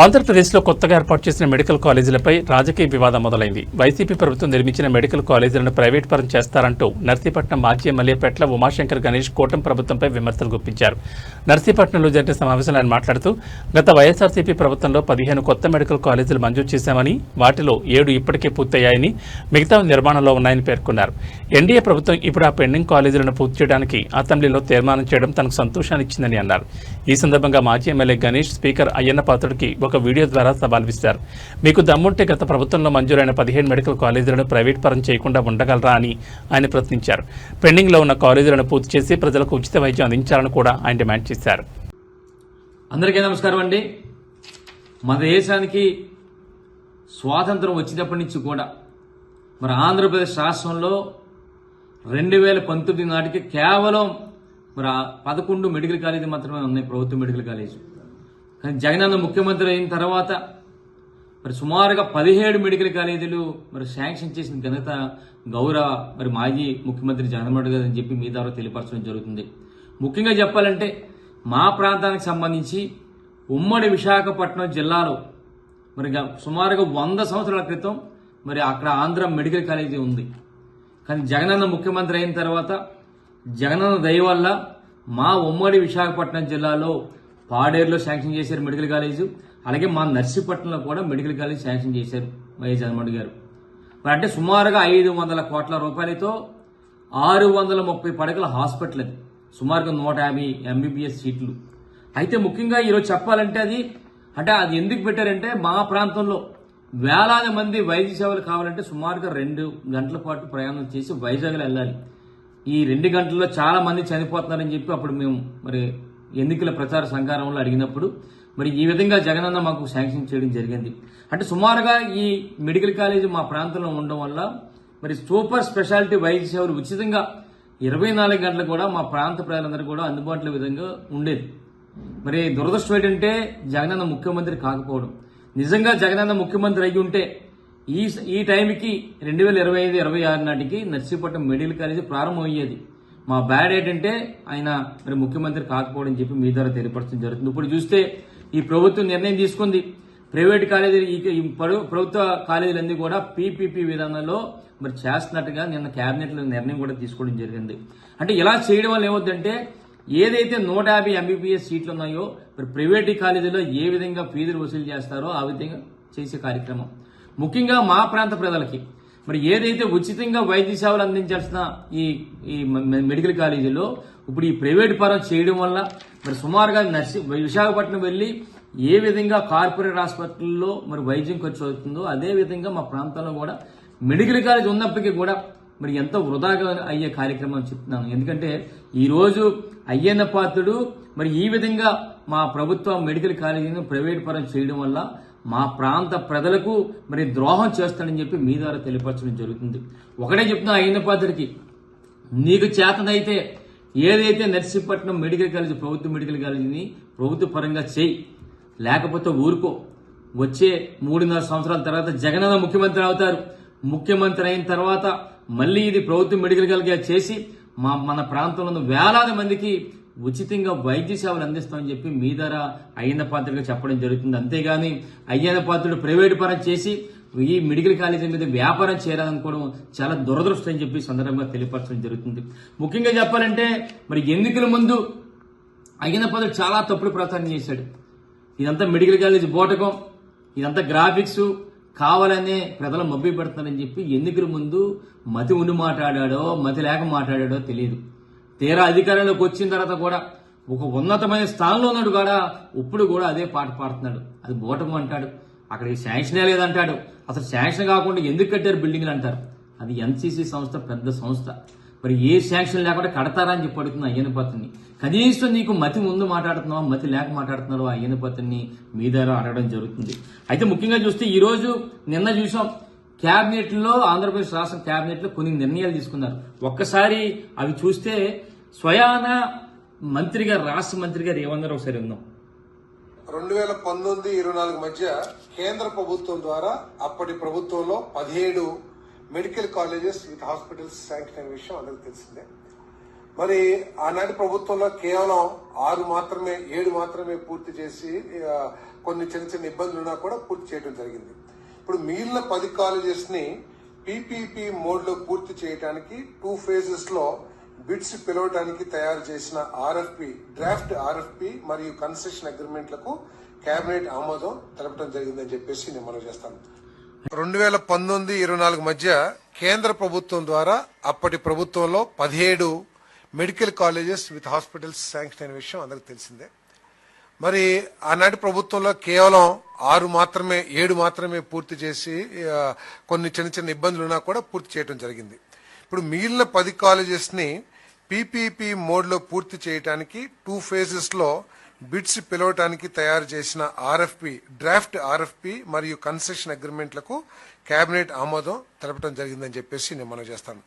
ఆంధ్రప్రదేశ్లో కొత్తగా ఏర్పాటు చేసిన మెడికల్ కాలేజీలపై రాజకీయ వివాదం మొదలైంది. వైసీపీ ప్రభుత్వం నిర్మించిన మెడికల్ కాలేజీలను ప్రైవేట్ పరం చేస్తారంటూ నర్సీపట్నం మాజీ ఎమ్మెల్యే పెట్ల ఉమాశంకర్ గణేష్ కూటమి ప్రభుత్వంపై విమర్శలు గుప్పించారు. నర్సీపట్నంలో జరిగిన సమావేశంలో ఆయన మాట్లాడుతూ గత వైఎస్ఆర్సీపీ ప్రభుత్వంలో 15 కొత్త మెడికల్ కాలేజీలు మంజూరు చేశామని, వాటిలో 7 ఇప్పటికే పూర్తయ్యాయని, మిగతా నిర్మాణంలో ఉన్నాయని పేర్కొన్నారు. ఎన్డీఏ ప్రభుత్వం ఇప్పుడు ఆ పెండింగ్ కాలేజీలను పూర్తి చేయడానికి అసెంబ్లీలో తీర్మానం చేయడం తనకు సంతోషాన్ని ఇచ్చిందని అన్నారు. ఈ సందర్భంగా మాజీ ఎమ్మెల్యే గణేష్ స్పీకర్ అయ్యన్న పాత్రుడికి ఒక వీడియో ద్వారా సవాల్ విసిరారు. మీకు దమ్ముంటే గత ప్రభుత్వంలో మంజూరైన 15 మెడికల్ కాలేజీలను ప్రైవేట్ పరం చేయకుండా ఉండగలరా అని ఆయన ప్రశ్నించారు. పెండింగ్లో ఉన్న కాలేజీలను పూర్తి చేసి ప్రజలకు ఉచిత వైద్యం అందించాలని కూడా ఆయన డిమాండ్ చేశారు. అందరికీ నమస్కారం అండి. మన దేశానికి స్వాతంత్రం వచ్చినప్పటి నుంచి కూడా మరి ఆంధ్రప్రదేశ్ రాష్ట్రంలో 2019 నాటికి కేవలం మరి 11 మెడికల్ కాలేజీ మాత్రమే ఉన్నాయి, ప్రభుత్వ మెడికల్ కాలేజీ. కానీ జగనన్న ముఖ్యమంత్రి అయిన తర్వాత మరి సుమారుగా 17 మెడికల్ కాలేజీలు మరి శాంక్షన్ చేసిన ఘనత గౌరవ మరి మాజీ ముఖ్యమంత్రి జగన్మోహన్ గారు అని చెప్పి మీ ద్వారా తెలియపరచడం జరుగుతుంది. ముఖ్యంగా చెప్పాలంటే మా ప్రాంతానికి సంబంధించి ఉమ్మడి విశాఖపట్నం జిల్లాలో మరి సుమారుగా 100 సంవత్సరాల క్రితం మరి అక్కడ ఆంధ్ర మెడికల్ కాలేజీ ఉంది. కానీ జగనన్న ముఖ్యమంత్రి అయిన తర్వాత జగనన్న దయ వల్ల మా ఉమ్మడి విశాఖపట్నం జిల్లాలో పాడేరులో శాంక్షన్ చేశారు మెడికల్ కాలేజీ. అలాగే మా నర్సీపట్నంలో కూడా మెడికల్ కాలేజ్ శాంక్షన్ చేశారు వైఎస్ జగన్మోహన్ గారు. మరి అంటే సుమారుగా 500 కోట్ల రూపాయలతో 630 పడకల హాస్పిటల్, అది సుమారుగా 150 ఎంబీబీఎస్ సీట్లు. అయితే ముఖ్యంగా ఈరోజు చెప్పాలంటే అది ఎందుకు పెట్టారంటే మా ప్రాంతంలో వేలాది మంది వైద్య సేవలు కావాలంటే సుమారుగా 2 గంటల పాటు ప్రయాణం చేసి వైజాగ్లో వెళ్ళాలి. ఈ 2 గంటల్లో చాలా మంది చనిపోతున్నారని చెప్పి అప్పుడు మేము మరి ఎన్నికల ప్రచార సంఘారంలో అడిగినప్పుడు మరి ఈ విధంగా జగనన్న మాకు శాంక్షన్ చేయడం జరిగింది. అంటే సుమారుగా ఈ మెడికల్ కాలేజీ మా ప్రాంతంలో ఉండడం వల్ల మరి సూపర్ స్పెషాలిటీ వైద్య సేవలు ఉచితంగా 24 గంటలు కూడా మా ప్రాంత ప్రజలందరూ కూడా అందుబాటులో విధంగా ఉండేది. మరి దురదృష్టం ఏంటంటే జగనన్న ముఖ్యమంత్రి కాకపోవడం. నిజంగా జగనన్న ముఖ్యమంత్రి అయ్యి ఉంటే ఈ టైంకి 2025-26 నాటికి నర్సీపట్నం మెడికల్ కాలేజీ ప్రారంభమయ్యేది. మా బ్యాడ్ ఏంటంటే ఆయన మరి ముఖ్యమంత్రి కాకపోవడం చెప్పి మీ ద్వారా తెలియపరచడం జరుగుతుంది. ఇప్పుడు చూస్తే ఈ ప్రభుత్వం నిర్ణయం తీసుకుంది, ప్రైవేట్ కాలేజీలు ఈ ప్రభుత్వ కాలేజీలన్నీ కూడా పీపీపీ విధానంలో మరి చేస్తున్నట్టుగా నిన్న కేబినెట్లో నిర్ణయం కూడా తీసుకోవడం జరిగింది. అంటే ఇలా చేయడం వల్ల ఏమవుతుందంటే ఏదైతే 150 ఎంబీబీఎస్ సీట్లు ఉన్నాయో మరి ప్రైవేట్ కాలేజీలో ఏ విధంగా ఫీజులు వసూలు చేస్తారో ఆ విధంగా చేసే కార్యక్రమం. ముఖ్యంగా మా ప్రాంత ప్రజలకి మరి ఏదైతే ఉచితంగా వైద్య సేవలు అందించాల్సిన ఈ మెడికల్ కాలేజీలో ఇప్పుడు ఈ ప్రైవేట్ పరం చేయడం వల్ల మరి సుమారుగా విశాఖపట్నం వెళ్ళి ఏ విధంగా కార్పొరేట్ హాస్పిటల్లో మరి వైద్యం ఖర్చు అవుతుందో అదే విధంగా మా ప్రాంతంలో కూడా మెడికల్ కాలేజ్ ఉన్నప్పటికీ కూడా మరి ఎంతో వృధాగా అయ్యే కార్యక్రమం చెప్తున్నాను. ఎందుకంటే ఈరోజు అయ్యన్న పాత్రుడు మరి ఈ విధంగా మా ప్రభుత్వ మెడికల్ కాలేజీని ప్రైవేట్ పరం చేయడం వల్ల మా ప్రాంత ప్రజలకు మరి ద్రోహం చేస్తాడని చెప్పి మీ ద్వారా తెలియపరచడం జరుగుతుంది. ఒకటే చెప్తున్నా అయ్యన్న పాత్రుడికి, నీకు చేతనైతే ఏదైతే నర్సీపట్నం మెడికల్ కాలేజీ ప్రభుత్వ మెడికల్ కాలేజీని ప్రభుత్వ పరంగా చేయి, లేకపోతే ఊరుకో. వచ్చే 3.5 సంవత్సరాల తర్వాత జగనన్న ముఖ్యమంత్రి అవుతారు. ముఖ్యమంత్రి అయిన తర్వాత మళ్ళీ ఇది ప్రభుత్వ మెడికల్ కాలేజ్ చేసి మన ప్రాంతంలో వేలాది మందికి ఉచితంగా వైద్య సేవలు అందిస్తామని చెప్పి మీ ద్వారా అయ్యన్న పాత్రుడిగా చెప్పడం జరుగుతుంది. అంతేగాని అయ్యన్న పాత్రుడు ప్రైవేట్ పరం చేసి ఈ మెడికల్ కాలేజీ మీద వ్యాపారం చేయాలనుకోవడం చాలా దురదృష్టం అని చెప్పి సందర్భంగా తెలియపరచడం జరుగుతుంది. ముఖ్యంగా చెప్పాలంటే మరి ఎన్నికల ముందు అయ్యన్న పాత్రుడు చాలా తప్పుడు ప్రచారం చేశాడు. ఇదంతా మెడికల్ కాలేజీ బోటకం, ఇదంతా గ్రాఫిక్స్ కావాలనే ప్రజలు మభ్య పెడుతున్నారని చెప్పి ఎన్నికల ముందు మతి ఉండి మాట్లాడాడో మతి లేక మాట్లాడాడో తెలియదు. తీరా అధికారంలోకి వచ్చిన తర్వాత కూడా ఒక ఉన్నతమైన స్థానంలో ఉన్నాడు కూడా ఇప్పుడు కూడా అదే పాట పాడుతున్నాడు. అది బోటకం అంటాడు, అక్కడికి శాంక్షనే లేదంటాడు. అసలు శాంక్షన్ కాకుండా ఎందుకు కట్టారు బిల్డింగ్లు అంటారు. అది ఎన్సీసీ సంస్థ, పెద్ద సంస్థ. మరి ఏ శాంక్షన్ లేకుండా కడతారా అని చెప్పి అడుగుతున్నా అయ్యన్న పాత్రుడిని. కనీసం నీకు మతి ముందు మాట్లాడుతున్నావా, మతి లేక మాట్లాడుతున్నావు అయ్యన్న పాత్రుడిని మీ ద్వారా అడగడం జరుగుతుంది. అయితే ముఖ్యంగా చూస్తే ఈ రోజు నిన్న చూసాం క్యాబినెట్లో, ఆంధ్రప్రదేశ్ రాష్ట్ర క్యాబినెట్లో కొన్ని నిర్ణయాలు తీసుకున్నారు. ఒక్కసారి అవి చూస్తే స్వయాన మంత్రిగా రాష్ట్ర మంత్రి గారు ఏమన్నారు ఒకసారి ఉందాం. 2019-24 మధ్య కేంద్ర ప్రభుత్వం ద్వారా అప్పటి ప్రభుత్వంలో 17 medical colleges with hospitals sanction అయిన విషయం అందరికీ తెలిసిందే. మరి ఆనాటి ప్రభుత్వంలో కేవలం 7 మాత్రమే పూర్తి చేసి కొన్ని చిన్న చిన్న ఇబ్బందులు ఉన్నా కూడా పూర్తి చేయడం జరిగింది. ఇప్పుడు మిగిలిన 10 కాలేజెస్ ని పీపీపీ మోడ్ లో పూర్తి చేయడానికి 2 phases లో బిడ్స్ పిలవడానికి తయారు చేసిన డ్రాఫ్ట్ ఆర్ఎఫ్పి మరియు కన్సెషన్ అగ్రిమెంట్లకు కేబినెట్ ఆమోదం తెలపడం జరిగిందని చెప్పేసి నేను మనవి చేస్తాను. 2019-24 మధ్య కేంద్ర ప్రభుత్వం ద్వారా అప్పటి ప్రభుత్వంలో 17 medical colleges with hospitals sanction అయిన విషయం అందరికి తెలిసిందే. మరి ఆనాటి ప్రభుత్వంలో కేవలం 7 మాత్రమే పూర్తి చేసి కొన్ని చిన్న చిన్న ఇబ్బందులు ఉన్నా కూడా పూర్తి చేయడం జరిగింది. ఇప్పుడు మిగిలిన 10 కాలేజెస్ ని పీపీపీ మోడ్ లో పూర్తి చేయడానికి 2 phases లో బిడ్స్ పిలవడానికి తయారు చేసిన డ్రాఫ్ట్ ఆర్ఎఫ్పి మరియు కన్సెషన్ అగ్రిమెంట్లకు కేబినెట్ ఆమోదం తెలపడం జరిగిందని చెప్పేసి నేను మనవి చేస్తాను.